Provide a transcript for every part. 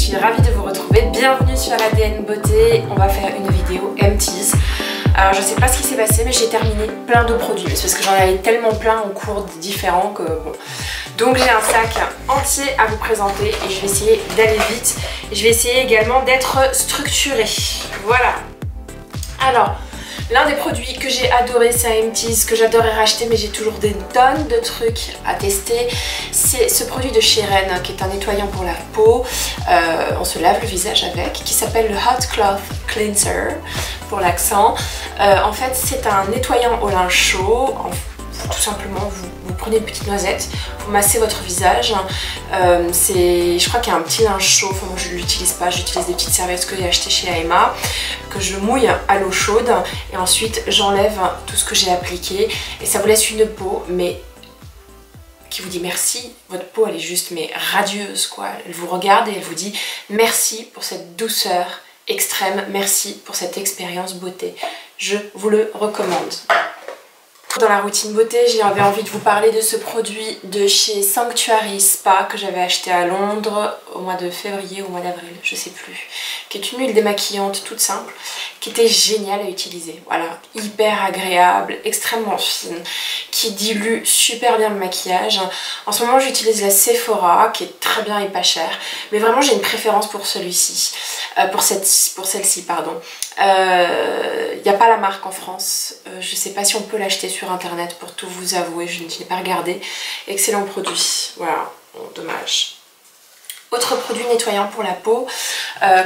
suis ravie de vous retrouver. Bienvenue sur ADN Beauté. On va faire une vidéo empties. Alors je sais pas ce qui s'est passé mais j'ai terminé plein de produits. C'est parce que j'en avais tellement plein en cours différents que bon. Donc j'ai un sac entier à vous présenter et je vais essayer d'aller vite. Je vais essayer également d'être structurée. Voilà. Alors, l'un des produits que j'ai adoré, c'est un empties que j'adorais racheter mais j'ai toujours des tonnes de trucs à tester. C'est ce produit de chez Ren qui est un nettoyant pour la peau. On se lave le visage avec, qui s'appelle le Hot Cloth Cleanser pour l'accent. En fait, c'est un nettoyant au linge chaud. Tout simplement, vous prenez une petite noisette, vous massez votre visage. Je crois qu'il y a un petit linge chaud. Enfin, moi je ne l'utilise pas, j'utilise des petites serviettes que j'ai achetées chez Aema, que je mouille à l'eau chaude et ensuite j'enlève tout ce que j'ai appliqué et ça vous laisse une peau mais qui vous dit merci. Votre peau elle est juste mais radieuse quoi. Elle vous regarde et elle vous dit merci pour cette douceur extrême, merci pour cette expérience beauté. Je vous le recommande. Dans la routine beauté, j'avais envie de vous parler de ce produit de chez Sanctuary Spa que j'avais acheté à Londres au mois de février ou au mois d'avril, je sais plus, qui est une huile démaquillante toute simple, qui était géniale à utiliser. Voilà, hyper agréable, extrêmement fine, qui dilue super bien le maquillage. En ce moment, j'utilise la Sephora, qui est très bien et pas chère, mais vraiment j'ai une préférence pour celui-ci, pour celle-ci, pardon. Il n'y a pas la marque en France, je sais pas si on peut l'acheter sur internet pour tout vous avouer, je n'ai pas regardé. Excellent produit, voilà, bon, dommage. Autre produit nettoyant pour la peau,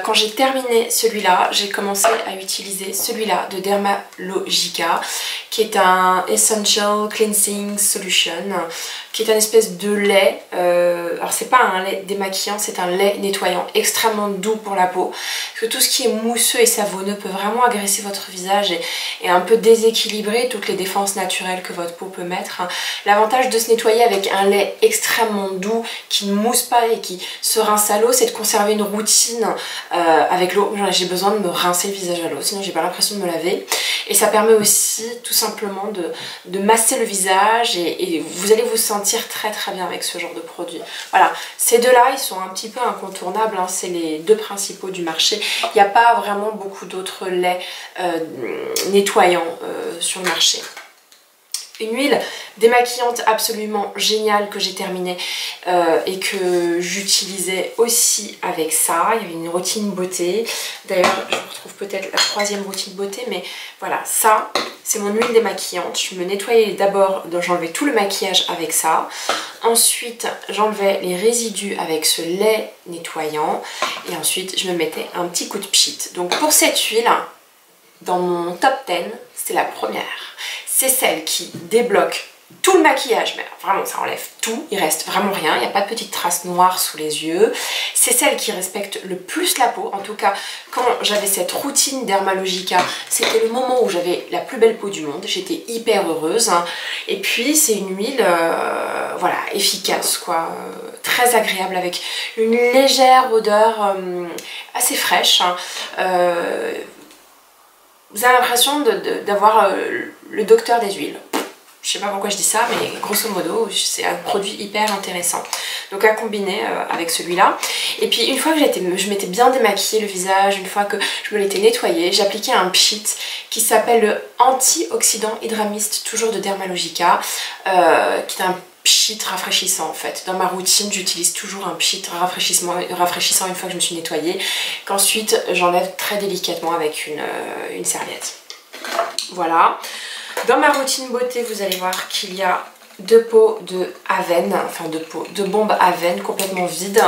quand j'ai terminé celui-là, j'ai commencé à utiliser celui-là de Dermalogica, qui est un Essential Cleansing Solution, qui est un espèce de lait, alors c'est pas un lait démaquillant, c'est un lait nettoyant extrêmement doux pour la peau, parce que tout ce qui est mousseux et savonneux peut vraiment agresser votre visage et un peu déséquilibrer toutes les défenses naturelles que votre peau peut mettre. L'avantage de se nettoyer avec un lait extrêmement doux, qui ne mousse pas et qui se rince à l'eau, c'est de conserver une routine avec l'eau. J'ai besoin de me rincer le visage à l'eau, sinon j'ai pas l'impression de me laver. Et ça permet aussi tout simplement de masser le visage et vous allez vous sentir très très bien avec ce genre de produit. Voilà, ces deux-là, ils sont un petit peu incontournables, hein. C'est les deux principaux du marché. Il n'y a pas vraiment beaucoup d'autres laits nettoyants sur le marché. Une huile démaquillante absolument géniale que j'ai terminée et que j'utilisais aussi avec ça. Il y avait une routine beauté. D'ailleurs, je retrouve peut-être la troisième routine beauté, mais voilà, ça, c'est mon huile démaquillante. Je me nettoyais d'abord, j'enlevais tout le maquillage avec ça. Ensuite, j'enlevais les résidus avec ce lait nettoyant. Et ensuite, je me mettais un petit coup de pchit. Donc pour cette huile, dans mon top 10, c'est la première. C'est celle qui débloque tout le maquillage, mais vraiment ça enlève tout, il reste vraiment rien, il n'y a pas de petites traces noires sous les yeux. C'est celle qui respecte le plus la peau, en tout cas quand j'avais cette routine Dermalogica, c'était le moment où j'avais la plus belle peau du monde, j'étais hyper heureuse. Et puis c'est une huile voilà, efficace quoi, très agréable avec une légère odeur assez fraîche. Vous avez l'impression d'avoir le docteur des huiles. Je sais pas pourquoi je dis ça, mais grosso modo, c'est un produit hyper intéressant. Donc à combiner avec celui-là. Et puis une fois que je m'étais bien démaquillé le visage, une fois que je me l'étais nettoyé, j'appliquais un pchit qui s'appelle le Antioxydant Hydramist, toujours de Dermalogica, qui est un pchit rafraîchissant en fait. Dans ma routine, j'utilise toujours un pchit rafraîchissant une fois que je me suis nettoyée, qu'ensuite j'enlève très délicatement avec une serviette. Voilà. Dans ma routine beauté, vous allez voir qu'il y a deux pots de Aven, enfin de bombes Aven complètement vides.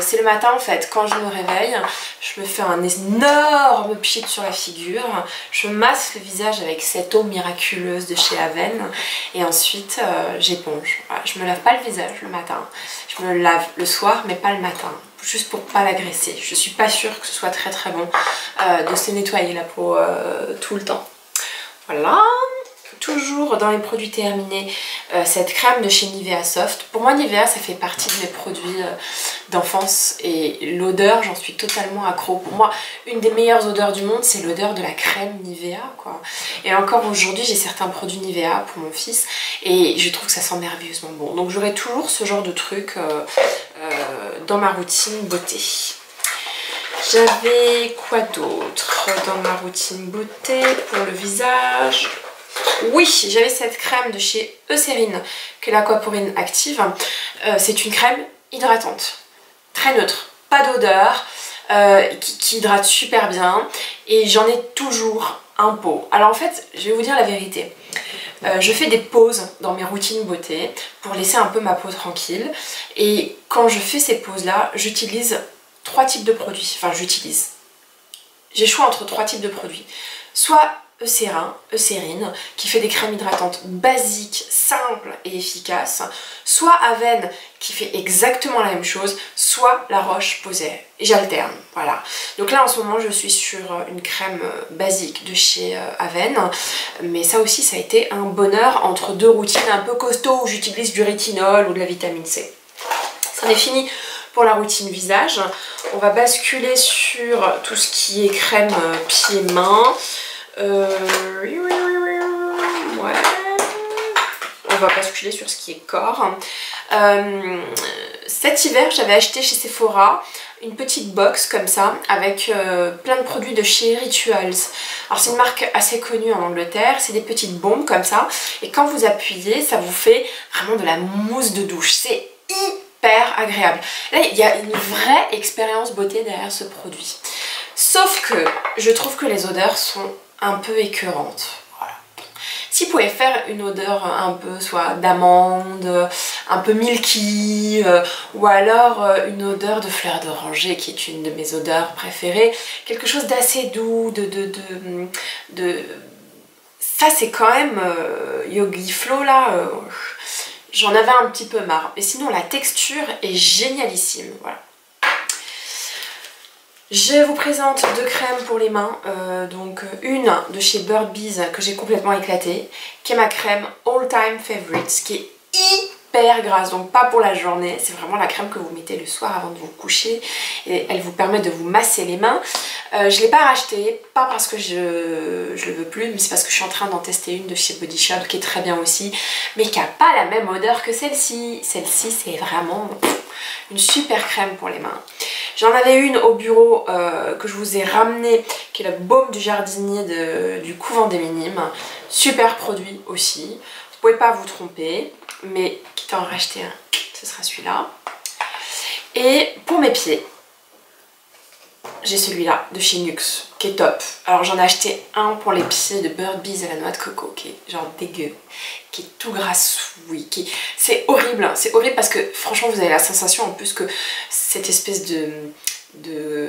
C'est le matin en fait, quand je me réveille, je me fais un énorme pchit sur la figure, je masse le visage avec cette eau miraculeuse de chez Aven et ensuite j'éponge. Voilà, je me lave pas le visage le matin, je me le lave le soir mais pas le matin, juste pour pas l'agresser. Je suis pas sûre que ce soit très très bon de se nettoyer la peau tout le temps. Voilà. Toujours dans les produits terminés, cette crème de chez Nivea Soft. Pour moi Nivea ça fait partie de mes produits d'enfance et l'odeur, j'en suis totalement accro. Pour moi une des meilleures odeurs du monde c'est l'odeur de la crème Nivea quoi. Et encore aujourd'hui j'ai certains produits Nivea pour mon fils et je trouve que ça sent merveilleusement bon. Donc j'aurai toujours ce genre de truc dans ma routine beauté. J'avais quoi d'autre dans ma routine beauté pour le visage? Oui, j'avais cette crème de chez Eucérine, qui est l'Aquaporine Active. C'est une crème hydratante, très neutre, pas d'odeur, qui hydrate super bien. Et j'en ai toujours un pot. Alors en fait, je vais vous dire la vérité. Je fais des pauses dans mes routines beauté pour laisser un peu ma peau tranquille. Et quand je fais ces pauses-là, j'utilise 3 types de produits. Enfin, j'ai le choix entre 3 types de produits. Soit Eucérine, qui fait des crèmes hydratantes basiques, simples et efficaces, soit Avène, qui fait exactement la même chose, soit La Roche-Posay. Et j'alterne, voilà. Donc là, en ce moment, je suis sur une crème basique de chez Avène, mais ça aussi, ça a été un bonheur entre 2 routines un peu costauds où j'utilise du rétinol ou de la vitamine C. Ça en est fini pour la routine visage. On va basculer sur tout ce qui est crème pieds-mains. Ouais. On va basculer sur ce qui est corps. Cet hiver, j'avais acheté chez Sephora une petite box comme ça avec plein de produits de chez Rituals. Alors c'est une marque assez connue en Angleterre, c'est des petites bombes comme ça et quand vous appuyez, ça vous fait vraiment de la mousse de douche. C'est hyper agréable. Là, il y a une vraie expérience beauté derrière ce produit. Sauf que je trouve que les odeurs sont un peu écœurantes. Voilà. Si vous pouvez faire une odeur un peu soit d'amande, un peu milky, ou alors une odeur de fleur d'oranger qui est une de mes odeurs préférées, quelque chose d'assez doux, ça c'est quand même Yogi Flow là, j'en avais un petit peu marre. Mais sinon la texture est génialissime, voilà. Je vous présente 2 crèmes pour les mains, donc une de chez Bird Bees que j'ai complètement éclatée, qui est ma crème All Time Favorites, qui est hyper grasse, donc pas pour la journée, c'est vraiment la crème que vous mettez le soir avant de vous coucher et elle vous permet de vous masser les mains. Je ne l'ai pas rachetée, pas parce que je le veux plus, mais c'est parce que je suis en train d'en tester une de chez Body Shop qui est très bien aussi, mais qui n'a pas la même odeur que celle-ci. Celle-ci c'est vraiment une super crème pour les mains. J'en avais une au bureau que je vous ai ramenée, qui est le baume du jardinier du couvent des Minimes. Super produit aussi. Vous pouvez pas vous tromper, mais quitte à en racheter un, ce sera celui-là. Et pour mes pieds, j'ai celui-là de chez Nuxe, qui est top. Alors j'en ai acheté un pour les pieds de Bird Bees à la noix de coco, qui est genre dégueu, qui est tout grassouille, c'est horrible parce que franchement vous avez la sensation en plus que cette espèce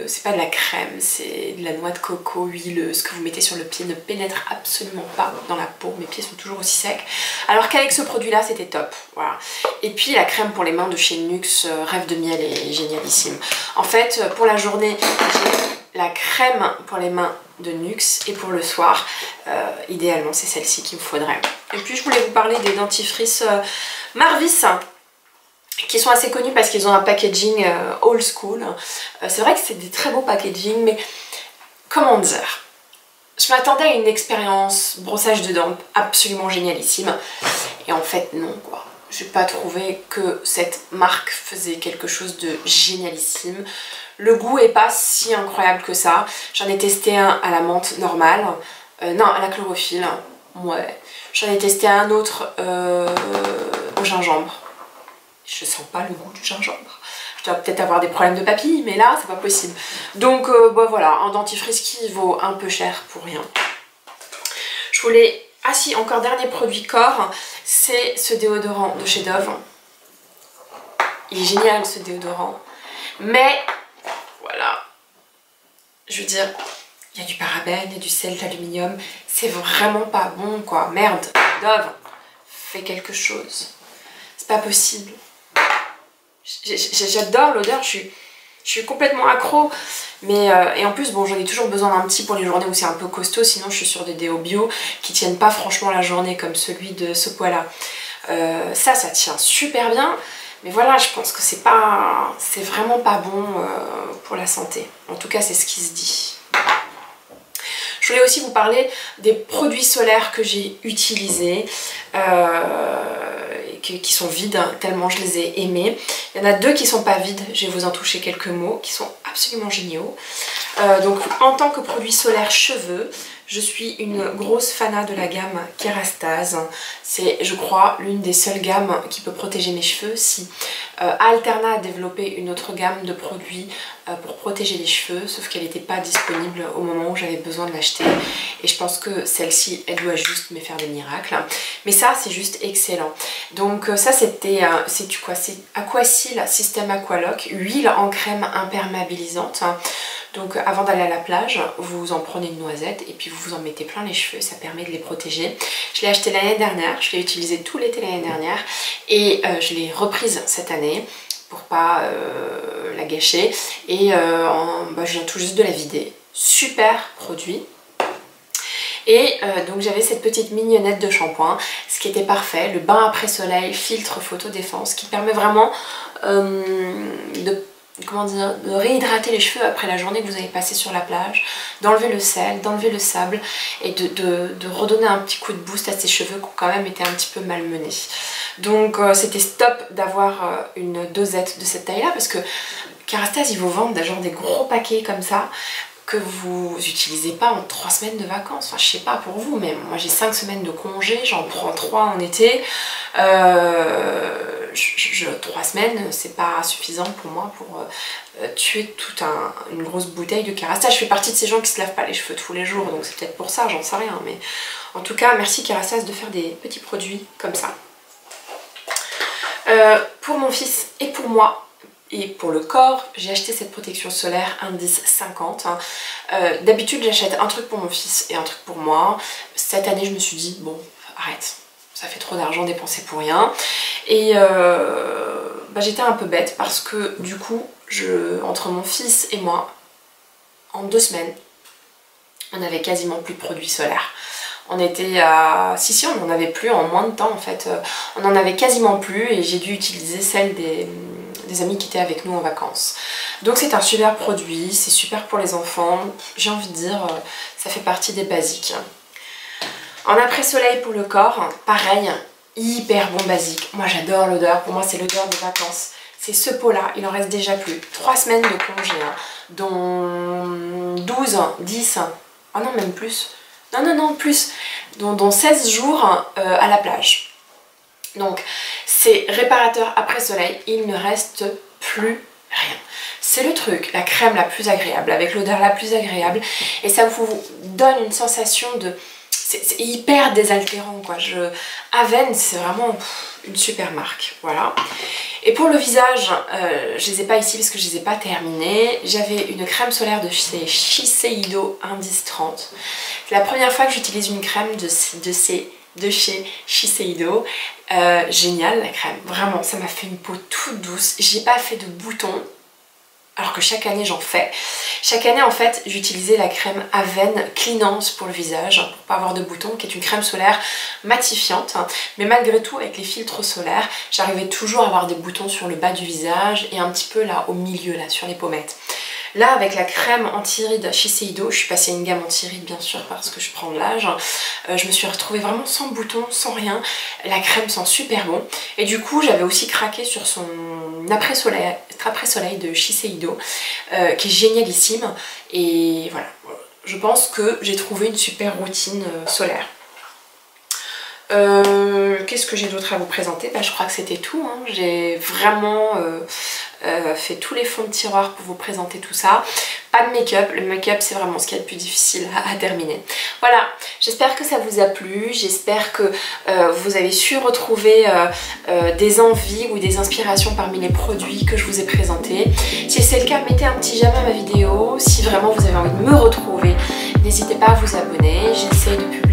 c'est pas de la crème, c'est de la noix de coco huileuse que vous mettez sur le pied ne pénètre absolument pas dans la peau. Mes pieds sont toujours aussi secs. Alors qu'avec ce produit là c'était top, voilà. Et puis la crème pour les mains de chez Nuxe, Rêve de miel, est génialissime. En fait pour la journée j'ai la crème pour les mains de Nuxe et pour le soir idéalement c'est celle-ci qu'il me faudrait. Et puis je voulais vous parler des dentifrices Marvis, qui sont assez connus parce qu'ils ont un packaging old school. C'est vrai que c'est des très beaux packaging, mais comment dire, je m'attendais à une expérience brossage de dents absolument génialissime, et en fait non quoi. J'ai pas trouvé que cette marque faisait quelque chose de génialissime. Le goût est pas si incroyable que ça. J'en ai testé un à la menthe normale, non à la chlorophylle, ouais. J'en ai testé un autre au gingembre. Je sens pas le goût du gingembre. Je dois peut-être avoir des problèmes de papilles, mais là, c'est pas possible. Donc, bah voilà, un dentifrice qui vaut un peu cher pour rien. Je voulais... Ah si, encore dernier produit corps, c'est ce déodorant de chez Dove. Il est génial ce déodorant. Mais, voilà. Je veux dire, il y a du parabène, il y a du sel d'aluminium. C'est vraiment pas bon, quoi. Merde, Dove, fais quelque chose. C'est pas possible. J'adore l'odeur, je suis complètement accro, mais et en plus bon j'en ai toujours besoin d'un petit pour les journées où c'est un peu costaud, sinon je suis sur des déos bio qui tiennent pas franchement la journée comme celui de ce poids là. Ça tient super bien, mais voilà, je pense que c'est vraiment pas bon pour la santé, en tout cas c'est ce qui se dit. Je voulais aussi vous parler des produits solaires que j'ai utilisés, qui sont vides, tellement je les ai aimés. Il y en a 2 qui sont pas vides, je vais vous en toucher quelques mots, qui sont absolument géniaux. Donc en tant que produit solaire cheveux, je suis une grosse fanat de la gamme Kerastase. C'est, je crois, l'une des seules gammes qui peut protéger mes cheveux. Si Alterna a développé une autre gamme de produits pour protéger les cheveux, sauf qu'elle n'était pas disponible au moment où j'avais besoin de l'acheter. Et je pense que celle-ci, elle doit juste me faire des miracles. Mais ça, c'est juste excellent. Donc ça, c'était, c'est quoi? C'est Aquasil System Aqualock, huile en crème imperméabilisante. Donc avant d'aller à la plage, vous en prenez une noisette et puis vous vous en mettez plein les cheveux, ça permet de les protéger. Je l'ai acheté l'année dernière, je l'ai utilisé tout l'été l'année dernière et je l'ai reprise cette année pour pas la gâcher. Et je viens tout juste de la vider. Super produit. Et donc j'avais cette petite mignonnette de shampoing, ce qui était parfait, le bain après soleil, filtre photo défense, qui permet vraiment de réhydrater les cheveux après la journée que vous avez passée sur la plage, d'enlever le sel, d'enlever le sable et de redonner un petit coup de boost à ces cheveux qui ont quand même été un petit peu malmenés. Donc c'était top d'avoir une dosette de cette taille là parce que Kerastase ils vous vendent genre des gros paquets comme ça que vous n'utilisez pas en 3 semaines de vacances. Enfin je sais pas pour vous, mais moi j'ai 5 semaines de congé, j'en prends 3 en été. 3 semaines c'est pas suffisant pour moi pour tuer toute une grosse bouteille de Kerastase. Je fais partie de ces gens qui se lavent pas les cheveux tous les jours, donc c'est peut-être pour ça, j'en sais rien, mais en tout cas merci Kerastase de faire des petits produits comme ça. Pour mon fils et pour moi et pour le corps, j'ai acheté cette protection solaire indice 50. D'habitude j'achète un truc pour mon fils et un truc pour moi. Cette année je me suis dit bon arrête, ça fait trop d'argent dépensé pour rien. Et j'étais un peu bête parce que du coup, entre mon fils et moi, en 2 semaines, on avait quasiment plus de produits solaires. On était à... Si, on n'en avait plus en moins de temps en fait. On n'en avait quasiment plus et j'ai dû utiliser celle des amis qui étaient avec nous en vacances. Donc c'est un super produit, c'est super pour les enfants. J'ai envie de dire, ça fait partie des basiques. En après-soleil pour le corps, pareil, hyper bon basique. Moi j'adore l'odeur, pour moi c'est l'odeur de vacances. C'est ce pot là, il en reste déjà plus. 3 semaines de congé, hein, dont 12, 10, ah non même plus. Non, plus. Dont 16 jours à la plage. Donc c'est réparateur après soleil, il ne reste plus rien. C'est le truc, la crème la plus agréable, avec l'odeur la plus agréable. Et ça vous donne une sensation de... C'est hyper désaltérant quoi. Aven c'est vraiment une super marque, voilà. Et pour le visage, je les ai pas ici parce que je les ai pas terminés. J'avais une crème solaire de chez Shiseido Indice 30. C'est la première fois que j'utilise une crème de chez Shiseido. Génial la crème, vraiment ça m'a fait une peau toute douce. J'ai pas fait de boutons. Alors que chaque année j'en fais. Chaque année en fait j'utilisais la crème Aven Cleanance pour le visage pour pas avoir de boutons, qui est une crème solaire matifiante, mais malgré tout avec les filtres solaires j'arrivais toujours à avoir des boutons sur le bas du visage et un petit peu là au milieu là sur les pommettes. Là avec la crème anti-rides Shiseido, je suis passée à une gamme anti-rides bien sûr parce que je prends de l'âge, je me suis retrouvée vraiment sans boutons, sans rien, la crème sent super bon et du coup j'avais aussi craqué sur son après-soleil de Shiseido qui est génialissime et voilà, je pense que j'ai trouvé une super routine solaire. Qu'est-ce que j'ai d'autre à vous présenter? Je crois que c'était tout, hein. J'ai vraiment fait tous les fonds de tiroir pour vous présenter tout ça. Pas de make-up, le make-up c'est vraiment ce qu'il y a de plus difficile à terminer. Voilà, j'espère que ça vous a plu, j'espère que vous avez su retrouver des envies ou des inspirations parmi les produits que je vous ai présentés. Si c'est le cas, mettez un petit j'aime à ma vidéo. Si vraiment vous avez envie de me retrouver, n'hésitez pas à vous abonner, j'essaie de publier